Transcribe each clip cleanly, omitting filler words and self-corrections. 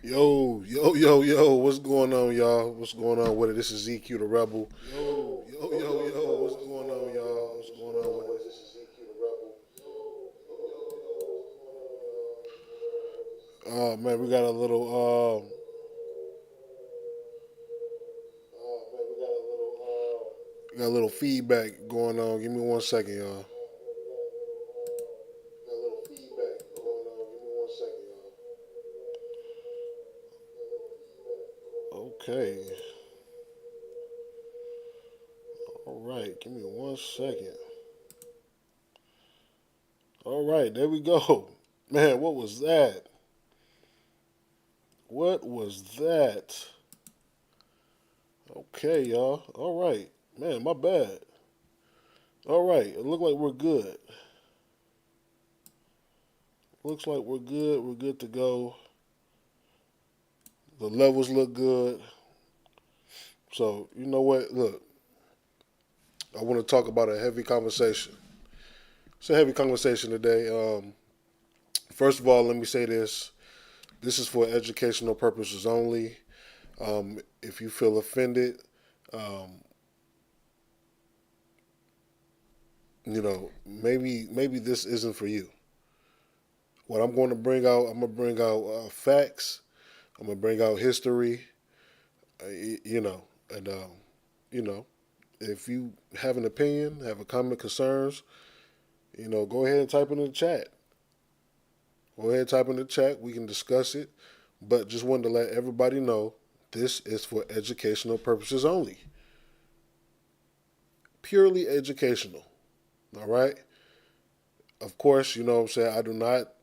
Yo, what's going on, y'all? What's going on with it? This is ZQ the Rebel. What's going on, y'all? What's going on with it? This is ZQ the Rebel. Oh man, we got a little got a little feedback going on. Give me 1 second, y'all. Got a little feedback going on. Give me 1 second, y'all. Okay. All right. Give me 1 second. All right, there we go. Man, what was that? What was that? Okay, y'all. All right. Man, my bad. All right. It looked like we're good. Looks like we're good. We're good to go. The levels look good. So, you know what? Look, I want to talk about a heavy conversation. It's a heavy conversation today. First of all, let me say this. This is for educational purposes only. If you feel offended, um, maybe this isn't for you. What I'm going to bring out, I'm going to bring out facts. I'm going to bring out history. You know, and you know, if you have an opinion, have a comment, concerns, go ahead and type it in the chat. Go ahead and type in the chat. We can discuss it. But just wanted to let everybody know this is for educational purposes only. Purely educational. All right? Of course, you know what I'm saying? I do not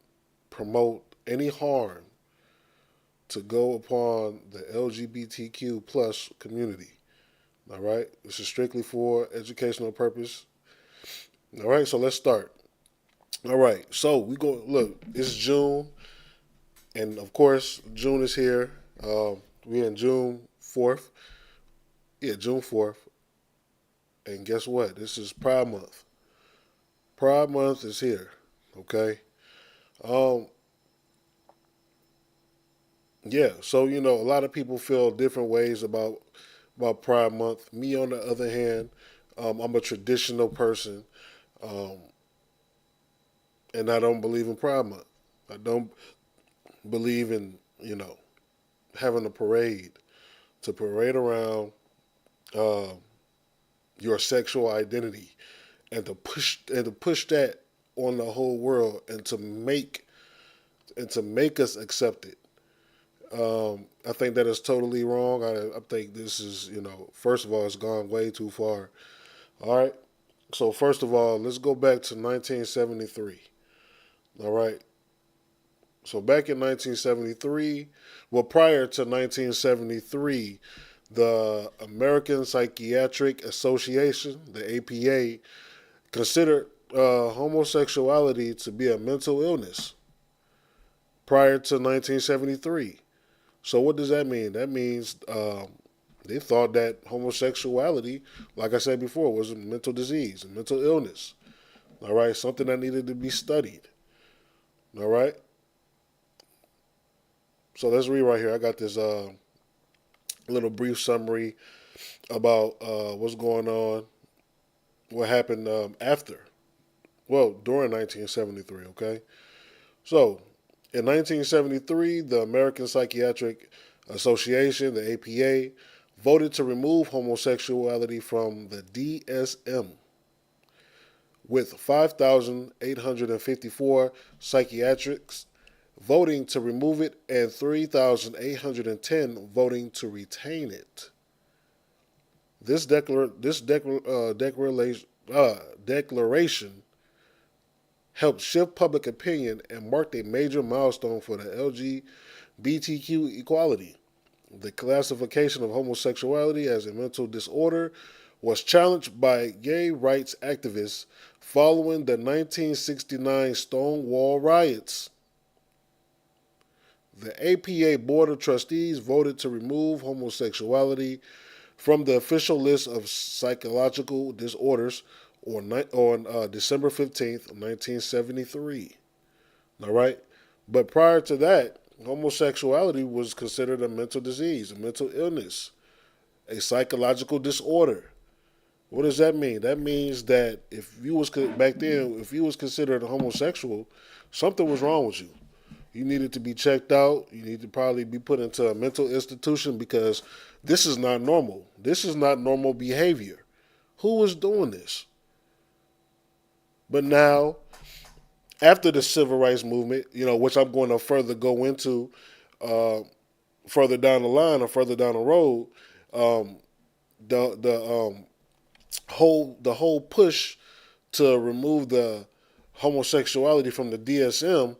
promote any harm to go upon the LGBTQ plus community. All right? This is strictly for educational purpose. All right, so let's start. All right, so we go. Look, it's June, and of course, June is here. We're in June 4th. Yeah, June 4th. And guess what? This is Pride Month. Pride Month is here. Okay. Um. Yeah. So a lot of people feel different ways about Pride Month. Me, on the other hand, I'm a traditional person, um, and I don't believe in Pride Month. I don't believe in having a parade to parade around uh, your sexual identity and to push that on the whole world and to make us accept it. I think that is totally wrong. I think this is first of all, it's gone way too far. All right. So first of all, let's go back to 1973. All right. So back in 1973, well, prior to 1973, the American Psychiatric Association, the APA, considered homosexuality to be a mental illness prior to 1973. So what does that mean? That means they thought that homosexuality, like I said before, was a mental disease, a mental illness. All right, something that needed to be studied. All right. So let's read right here. I got this little brief summary about what's going on, what happened after, well, during 1973. Okay. So in 1973, the American Psychiatric Association, the APA, voted to remove homosexuality from the DSM, with 5,854 psychiatrics voting to remove it and 3,810 voting to retain it. This declaration helped shift public opinion and marked a major milestone for the LGBTQ equality. The classification of homosexuality as a mental disorder was challenged by gay rights activists following the 1969 Stonewall riots. The APA Board of Trustees voted to remove homosexuality from the official list of psychological disorders on December 15th, 1973. All right? But prior to that, homosexuality was considered a mental disease, a mental illness, a psychological disorder. What does that mean? That means that if you was back then, if you was considered a homosexual, something was wrong with you. You needed to be checked out. You need to probably be put into a mental institution because this is not normal. This is not normal behavior. Who was doing this? But now, after the civil rights movement, which I'm going to further go into uh, further down the line or further down the road, um, the whole push to remove the homosexuality from the DSM,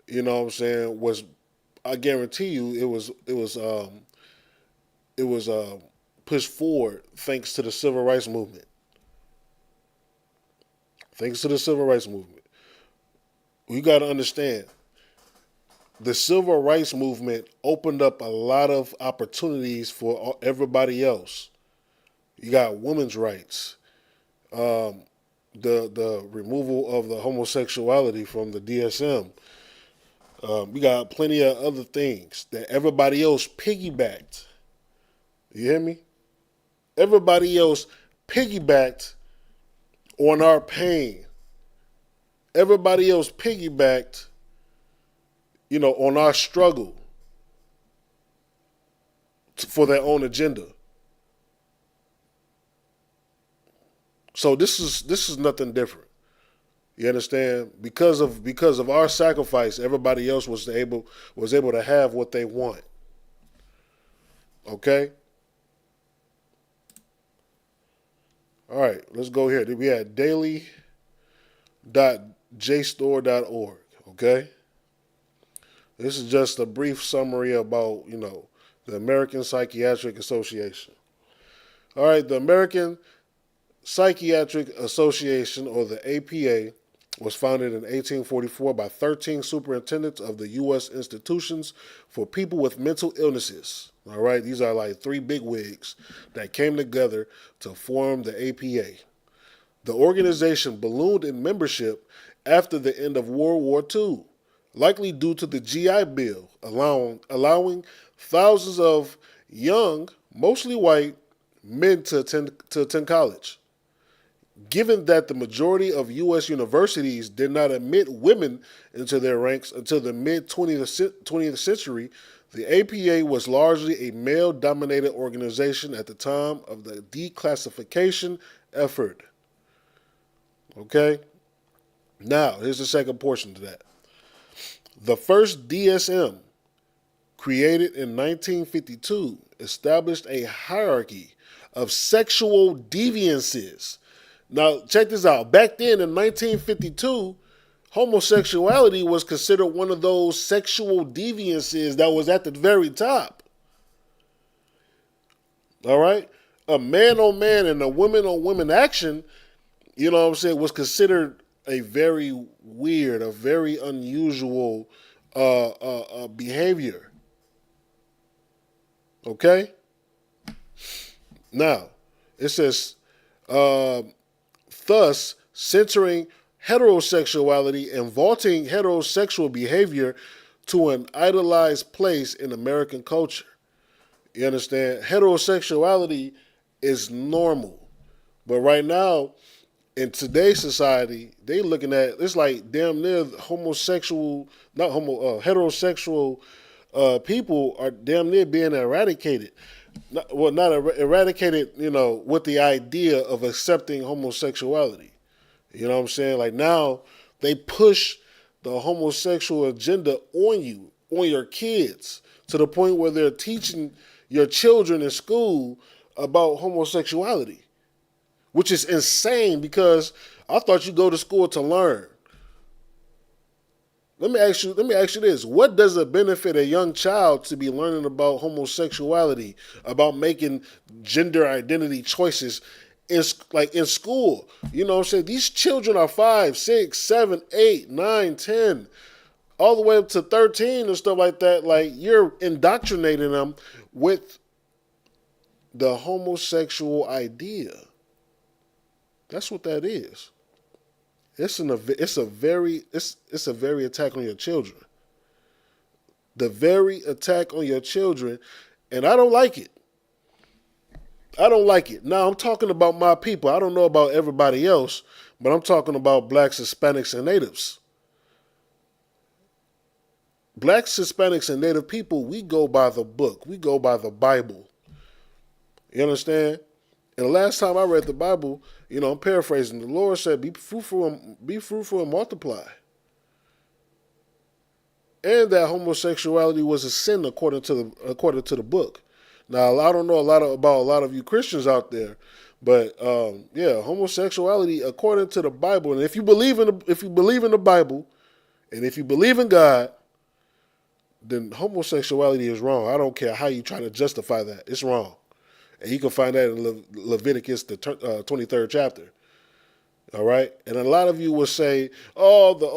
what I'm saying, was, I guarantee you it was pushed forward thanks to the civil rights movement. Thanks to the civil rights movement. You got to understand, the civil rights movement opened up a lot of opportunities for everybody else. You got women's rights, the removal of the homosexuality from the DSM. We got plenty of other things that everybody else piggybacked. You hear me? Everybody else piggybacked on our pain. Everybody else piggybacked, on our struggle for their own agenda. So this is nothing different. You understand? Because of our sacrifice, everybody else was able to have what they want. Okay? All right, let's go here. We had daily.jstore.org. Okay? This is just a brief summary about, the American Psychiatric Association. All right, the American Psychiatric Association, or the APA, was founded in 1844 by 13 superintendents of the U.S. institutions for people with mental illnesses. All right, these are like three bigwigs that came together to form the APA. The organization ballooned in membership after the end of World War II, likely due to the GI Bill, allowing thousands of young, mostly white, men to attend college. Given that the majority of U.S. universities did not admit women into their ranks until the mid-20th century, the APA was largely a male-dominated organization at the time of the declassification effort. Okay? Now, here's the second portion to that. The first DSM, created in 1952, established a hierarchy of sexual deviances. Now, check this out. Back then in 1952, homosexuality was considered one of those sexual deviances that was at the very top. All right? A man on man and a woman on woman action, was considered a very weird, a very unusual behavior. Okay? Now, it says, thus centering heterosexuality and vaulting heterosexual behavior to an idolized place in American culture. You understand? Heterosexuality is normal. But right now, in today's society, they looking at, it's like damn near heterosexual people are damn near being eradicated. Not eradicated, with the idea of accepting homosexuality. You know what I'm saying? Like now, they push the homosexual agenda on you, on your kids, to the point where they're teaching your children in school about homosexuality, which is insane because I thought you go to school to learn. Let me ask you this. What does it benefit a young child to be learning about homosexuality, about making gender identity choices in school? You know what I'm saying? These children are 5, 6, 7, 8, 9, 10, all the way up to 13 and stuff like that. Like, you're indoctrinating them with the homosexual idea. That's what that is. It's a very attack on your children. The very attack on your children, and I don't like it. I don't like it. Now I'm talking about my people. I don't know about everybody else, but I'm talking about blacks, Hispanics, and natives. Blacks, Hispanics, and native people, we go by the book. We go by the Bible. You understand? And the last time I read the Bible, I'm paraphrasing. The Lord said, be fruitful and multiply." And that homosexuality was a sin according to the book. Now I don't know about a lot of you Christians out there, but yeah, homosexuality according to the Bible. And if you believe in the Bible, and if you believe in God, then homosexuality is wrong. I don't care how you try to justify that; it's wrong. And you can find that in Leviticus, the 23rd chapter. All right, and a lot of you will say, "Oh, the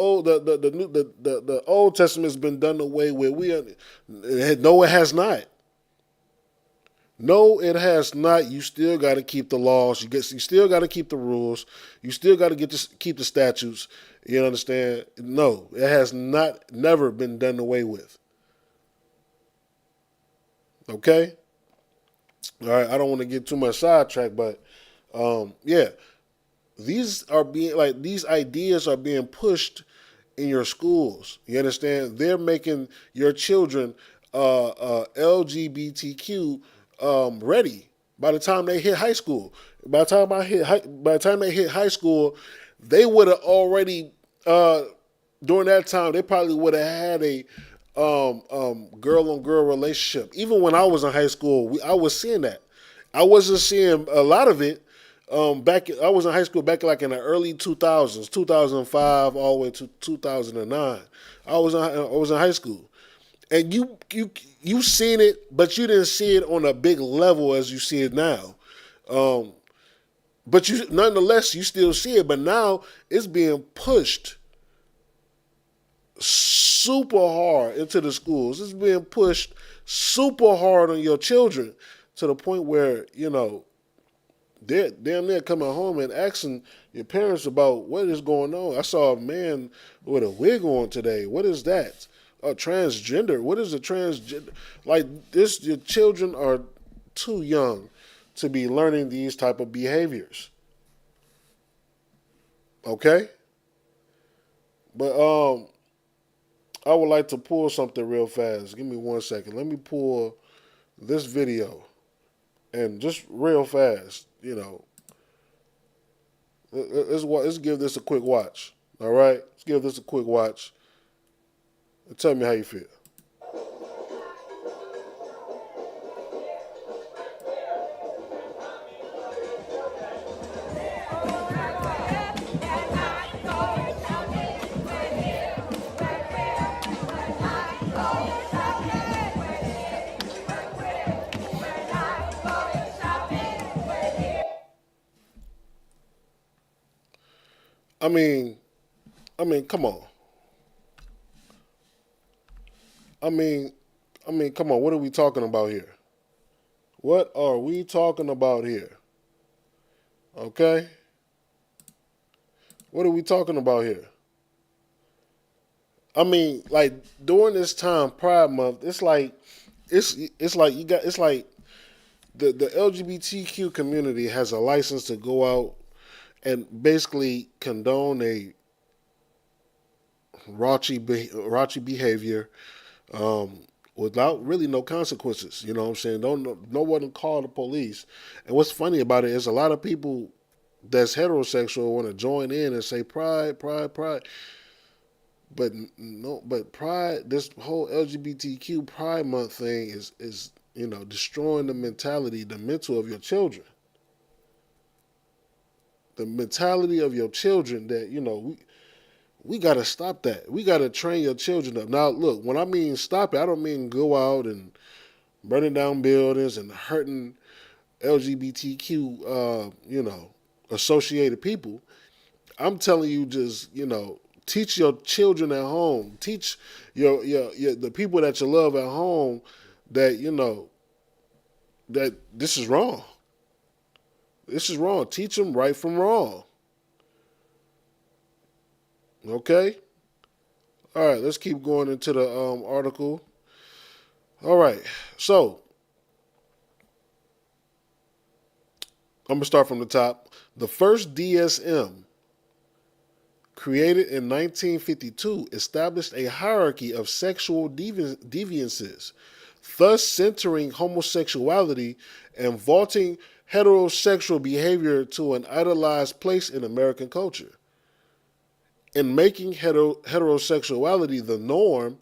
Old Testament's been done away with." No, it has not. No, it has not. You still got to keep the laws. You still got to keep the rules. You still got to keep the statutes. You understand? No, it has never been done away with. Okay. All right. I don't want to get too much sidetracked, but yeah, these ideas are being pushed in your schools. You understand? They're making your children LGBTQ ready by the time they hit high school. By the time they hit high school, they would have already during that time they probably would have had a girl on girl relationship. Even when I was in high school, I was seeing that. I wasn't seeing a lot of it. I was in high school back like in the early 2000s, 2005 all the way to 2009. I was in high school, and you seen it, but you didn't see it on a big level as you see it now. Um, but nonetheless, you still see it. But now it's being pushed super hard into the schools. It's being pushed super hard on your children to the point where they're damn near coming home and asking your parents about what is going on. I saw a man with a wig on today. What is that? A transgender. What is a transgender? Like this, your children are too young to be learning these type of behaviors. Okay, but I would like to pull something real fast. Give me 1 second. Let me pull this video and just real fast. Let's give this a quick watch. All right, let's give this a quick watch and tell me how you feel. I mean, come on. I mean, come on. What are we talking about here? What are we talking about here? Okay, what are we talking about here? Like during this time, Pride Month, it's like the LGBTQ community has a license to go out and basically condone a raunchy behavior without really no consequences. You know what I'm saying? Don't no one call the police. And what's funny about it is a lot of people that's heterosexual want to join in and say pride, pride, pride. But no, but pride. This whole LGBTQ Pride Month thing is destroying the mentality, the mental of your children. The mentality of your children that we got to stop that. We got to train your children up. Now, look, when I mean stop it, I don't mean go out and burning down buildings and hurting LGBTQ, associated people. I'm telling you, just teach your children at home. Teach your the people that you love at home that that this is wrong. This is wrong. Teach them right from wrong. Okay. All right. Let's keep going into the article. All right. So I'm going to start from the top. The first DSM, created in 1952, established a hierarchy of sexual deviances, thus centering homosexuality and vaulting heterosexual behavior to an idolized place in American culture. In making heterosexuality the norm,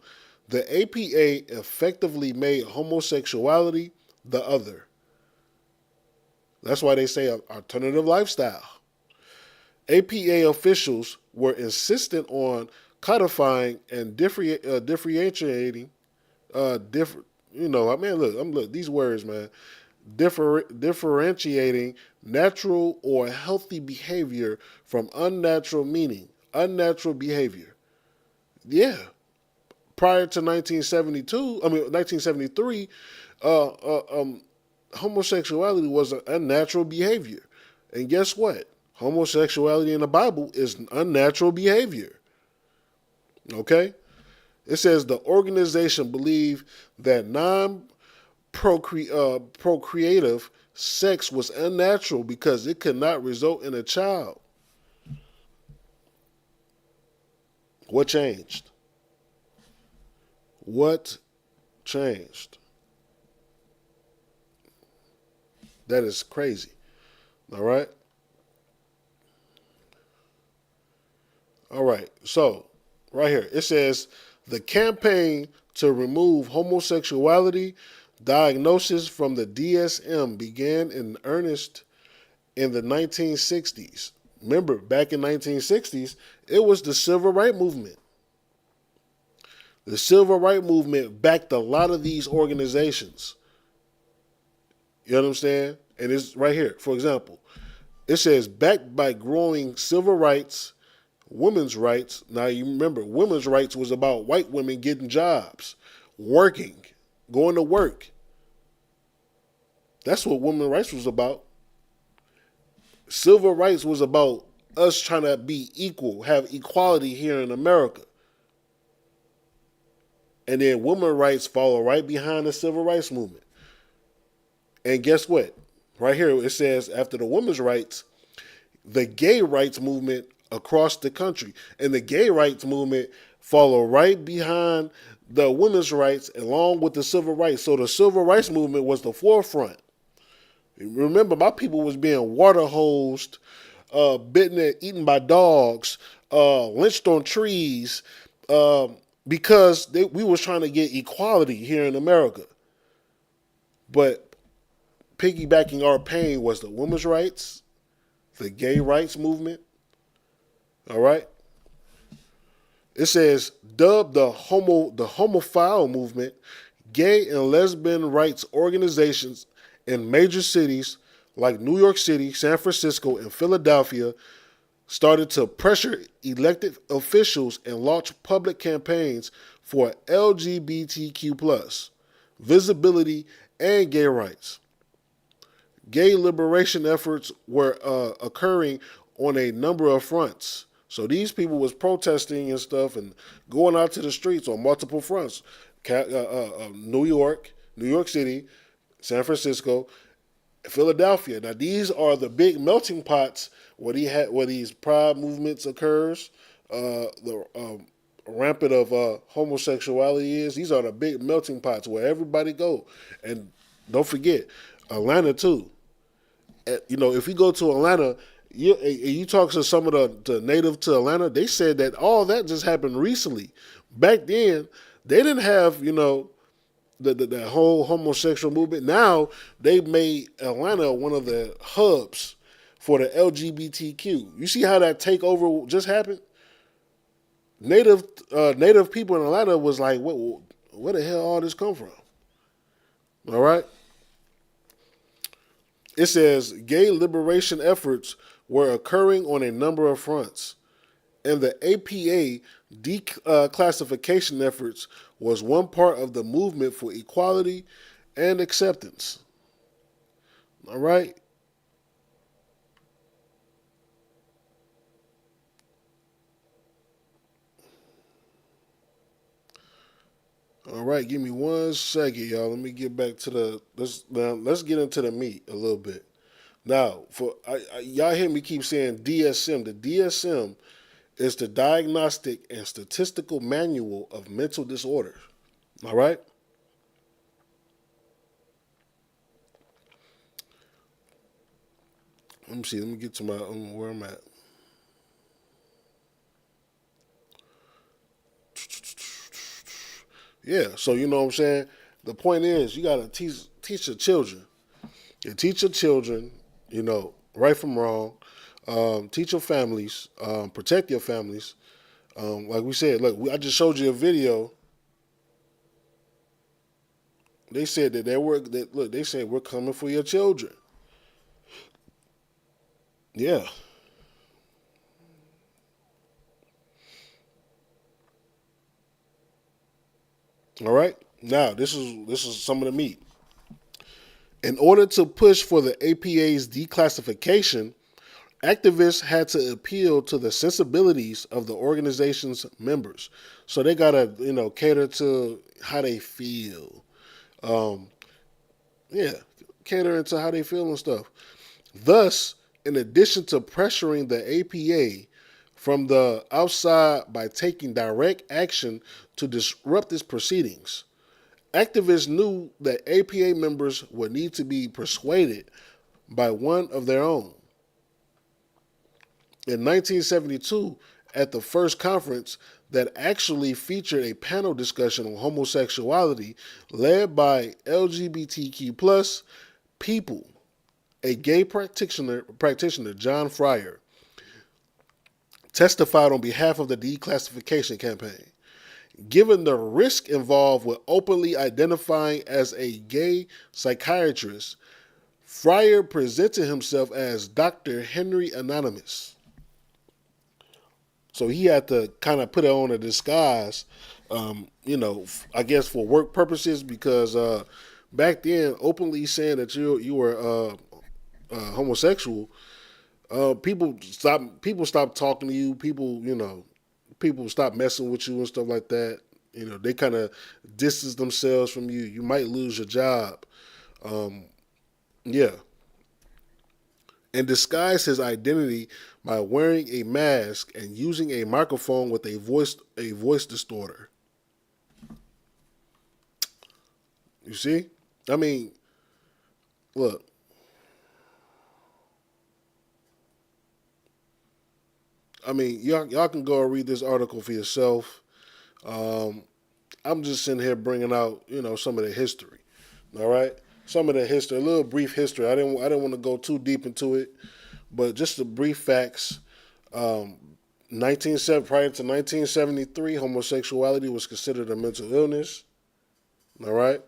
the APA effectively made homosexuality the other. That's why they say alternative lifestyle. APA officials were insistent on codifying and differentiating, different. I mean, look these words, man. Differentiating natural or healthy behavior from unnatural behavior. Yeah. Prior to 1973, uh, uh, um, homosexuality was an unnatural behavior. And guess what? Homosexuality in the Bible is unnatural behavior. Okay? It says the organization believed that procreative sex was unnatural because it could not result in a child. What changed? What changed? That is crazy. All right? All right. So, right here, it says the campaign to remove homosexuality diagnosis from the DSM began in earnest in the 1960s. Remember, back in 1960s, it was the civil rights movement. The civil rights movement backed a lot of these organizations. You know what I'm saying? And it's right here. For example, it says backed by growing civil rights, women's rights. Now you remember, women's rights was about white women getting jobs, working, going to work. That's what women's rights was about. Civil rights was about us trying to be equal, have equality here in America. And then women's rights follow right behind the civil rights movement. And guess what? Right here it says after the women's rights, the gay rights movement across the country. And the gay rights movement follow right behind the women's rights along with the civil rights. So the civil rights movement was the forefront. Remember, my people was being water hosed, bitten and eaten by dogs, lynched on trees, because we was trying to get equality here in America. But piggybacking our pain was the women's rights, the gay rights movement. All right. It says dubbed the homophile movement, gay and lesbian rights organizations in major cities like New York City, San Francisco, and Philadelphia started to pressure elected officials and launch public campaigns for LGBTQ plus visibility and gay rights. Gay liberation efforts were occurring on a number of fronts. So these people was protesting and stuff and going out to the streets on multiple fronts. New York, New York City, San Francisco, Philadelphia. Now these are the big melting pots where these pride movements occurs. The rampant of homosexuality is. These are the big melting pots where everybody go. And don't forget, Atlanta too. If you go to Atlanta, you talk to some of the native to Atlanta, they said that all that just happened recently. Back then, they didn't have, the whole homosexual movement. Now they made Atlanta one of the hubs for the LGBTQ. You see how that takeover just happened? Native people in Atlanta was like, where the hell all this come from? All right. It says gay liberation efforts were occurring on a number of fronts, and the APA declassification efforts was one part of the movement for equality and acceptance. All right. All right, give me 1 second, y'all. Let me get back to the let's get into the meat a little bit. Now, y'all hear me keep saying DSM. The DSM is the Diagnostic and Statistical Manual of Mental Disorders. All right. Let me see. Let me get to my where I'm at. Yeah. So you know what I'm saying. The point is, you gotta teach your children. You teach your children. You know, right from wrong. Teach your families. Protect your families. Like we said, look, I just showed you a video. They said that they were that look. They said we're coming for your children. Yeah. All right. Now this is some of the meat. In order to push for the APA's declassification, activists had to appeal to the sensibilities of the organization's members. So they gotta, cater to how they feel. Um, yeah, catering to how they feel and stuff. Thus, in addition to pressuring the APA from the outside by taking direct action to disrupt its proceedings, activists knew that APA members would need to be persuaded by one of their own. In 1972, at the first conference that actually featured a panel discussion on homosexuality led by LGBTQ plus people, a gay practitioner, John Fryer, testified on behalf of the declassification campaign. Given the risk involved with openly identifying as a gay psychiatrist, Fryer presented himself as Dr. Henry Anonymous. So he had to kind of put it on a disguise, I guess for work purposes, because back then, openly saying that you were homosexual, people stopped talking to you. People stop messing with you and stuff like that. They kind of distance themselves from you. You might lose your job. Yeah, and disguise his identity by wearing a mask and using a microphone with a voice distorter. You see? I mean, look. I mean, y'all can go and read this article for yourself. Um, I'm just sitting here bringing out, some of the history. All right, some of the history, a little brief history. I didn't want to go too deep into it, but just the brief facts. Um, 1970 prior to 1973, homosexuality was considered a mental illness. All right,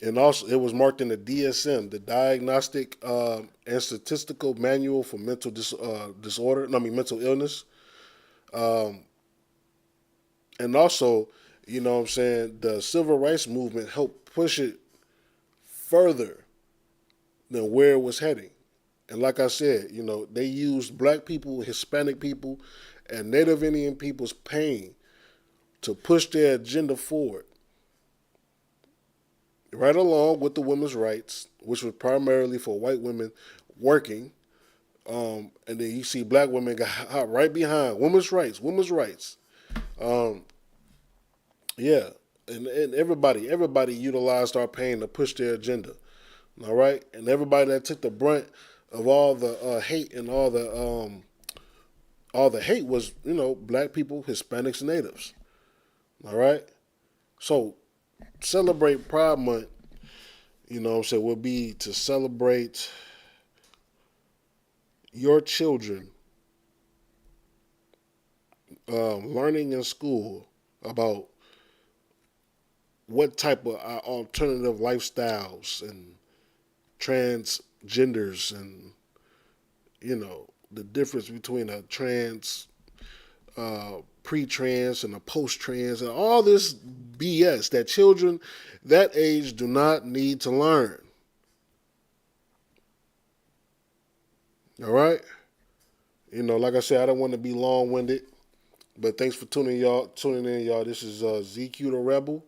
and also it was marked in the DSM, the Diagnostic and Statistical Manual for Mental Disorder. No, I mean mental illness. Um, and also, what I'm saying, the civil rights movement helped push it further than where it was heading. And like I said, they used black people, Hispanic people, and Native Indian people's pain to push their agenda forward, right along with the women's rights, which was primarily for white women working. And then you see black women got right behind women's rights, women's rights. Um, yeah, and everybody utilized our pain to push their agenda. All right, and everybody that took the brunt of all the hate and all the hate was black people, Hispanics, and natives. All right, so celebrate Pride Month. What I'm saying, will be to celebrate your children learning in school about what type of alternative lifestyles and transgenders and the difference between a trans, pre-trans, and a post-trans, and all this BS that children that age do not need to learn. All right, like I said, I don't want to be long-winded, but thanks for tuning in, y'all. This is ZQ the Rebel.